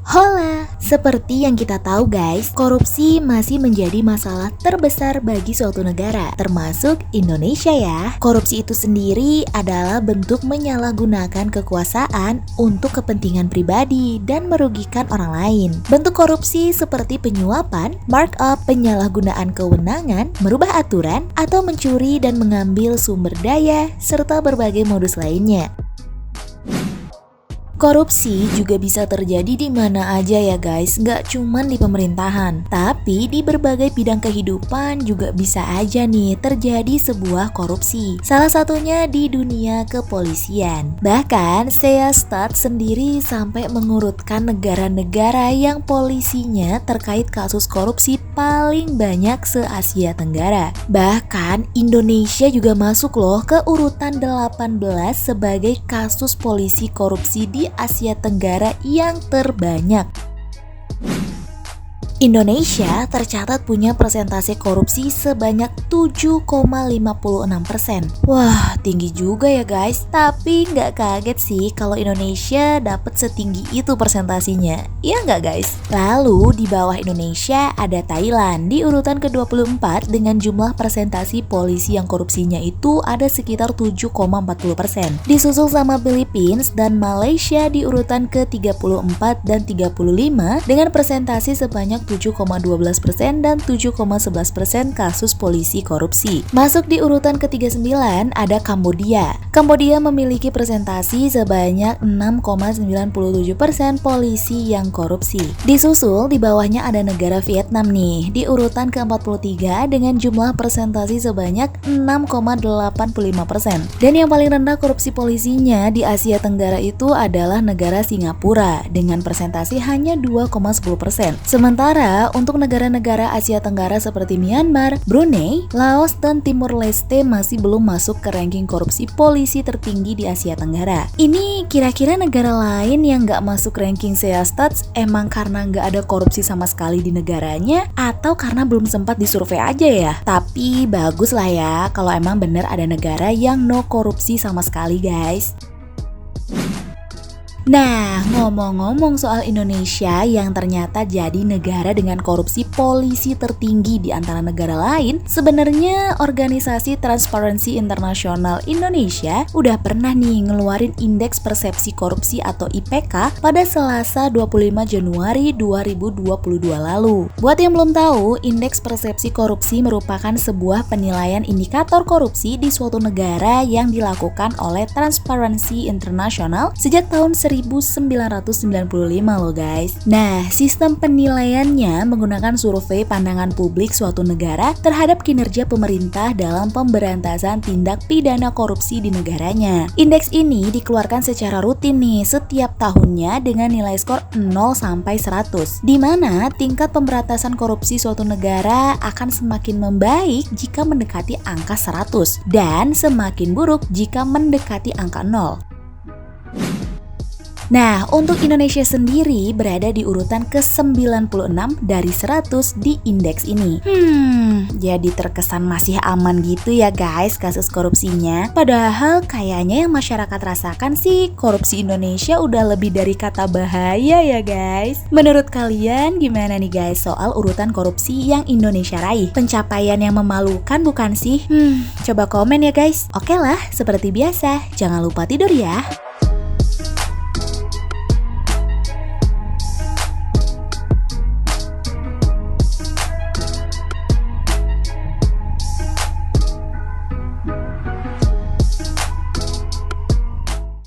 Hola, seperti yang kita tahu guys, korupsi masih menjadi masalah terbesar bagi suatu negara, termasuk Indonesia ya. Korupsi itu sendiri adalah bentuk menyalahgunakan kekuasaan untuk kepentingan pribadi dan merugikan orang lain. Bentuk korupsi seperti penyuapan, markup, penyalahgunaan kewenangan, merubah aturan, atau mencuri dan mengambil sumber daya, serta berbagai modus lainnya. Korupsi juga bisa terjadi di mana aja ya guys, nggak cuman di pemerintahan, tapi di berbagai bidang kehidupan juga bisa aja nih terjadi sebuah korupsi. Salah satunya di dunia kepolisian. Bahkan Seastat sendiri sampai mengurutkan negara-negara yang polisinya terkait kasus korupsi paling banyak se-Asia Tenggara. Bahkan Indonesia juga masuk loh ke urutan 18 sebagai kasus polisi korupsi di Asia Tenggara yang terbanyak. Indonesia tercatat punya persentase korupsi sebanyak 7,56%. Wah, tinggi juga ya guys. Tapi nggak kaget sih kalau Indonesia dapat setinggi itu persentasinya. Iya nggak guys? Lalu di bawah Indonesia ada Thailand di urutan ke-24 dengan jumlah persentasi polisi yang korupsinya itu ada sekitar 7,40%. Disusul sama Philippines dan Malaysia di urutan ke-34 dan 35 dengan persentasi sebanyak 7,12% dan 7,11% kasus polisi korupsi. Masuk di urutan ke-39 ada Kambodia. Kambodia memiliki presentasi sebanyak 6,97% polisi yang korupsi. Disusul di bawahnya ada negara Vietnam nih, di urutan ke-43 dengan jumlah presentasi sebanyak 6,85%. Dan yang paling rendah korupsi polisinya di Asia Tenggara itu adalah negara Singapura dengan presentasi hanya 2,10%. Sementara untuk negara-negara Asia Tenggara seperti Myanmar, Brunei, Laos, dan Timur Leste masih belum masuk ke ranking korupsi polisi tertinggi di Asia Tenggara. Ini kira-kira negara lain yang nggak masuk ranking Seastats emang karena nggak ada korupsi sama sekali di negaranya atau karena belum sempat disurvei aja ya? Tapi bagus lah ya kalau emang bener ada negara yang no korupsi sama sekali guys. Nah, ngomong-ngomong soal Indonesia yang ternyata jadi negara dengan korupsi polisi tertinggi di antara negara lain, sebenarnya organisasi Transparency International Indonesia udah pernah nih ngeluarin Indeks Persepsi Korupsi atau IPK pada Selasa 25 Januari 2022 lalu. Buat yang belum tahu, Indeks Persepsi Korupsi merupakan sebuah penilaian indikator korupsi di suatu negara yang dilakukan oleh Transparency International sejak tahun 1995 loh guys. Nah, sistem penilaiannya menggunakan survei pandangan publik suatu negara terhadap kinerja pemerintah dalam pemberantasan tindak pidana korupsi di negaranya. Indeks ini dikeluarkan secara rutin nih setiap tahunnya dengan nilai skor 0 sampai 100, di mana tingkat pemberantasan korupsi suatu negara akan semakin membaik jika mendekati angka 100 dan semakin buruk jika mendekati angka 0. Nah, untuk Indonesia sendiri berada di urutan ke-96 dari 100 di indeks ini. Jadi terkesan masih aman gitu ya guys kasus korupsinya. Padahal kayaknya yang masyarakat rasakan sih korupsi Indonesia udah lebih dari kata bahaya ya guys. Menurut kalian gimana nih guys soal urutan korupsi yang Indonesia raih? Pencapaian yang memalukan bukan sih? Coba komen ya guys. Oke lah, seperti biasa, jangan lupa tidur ya.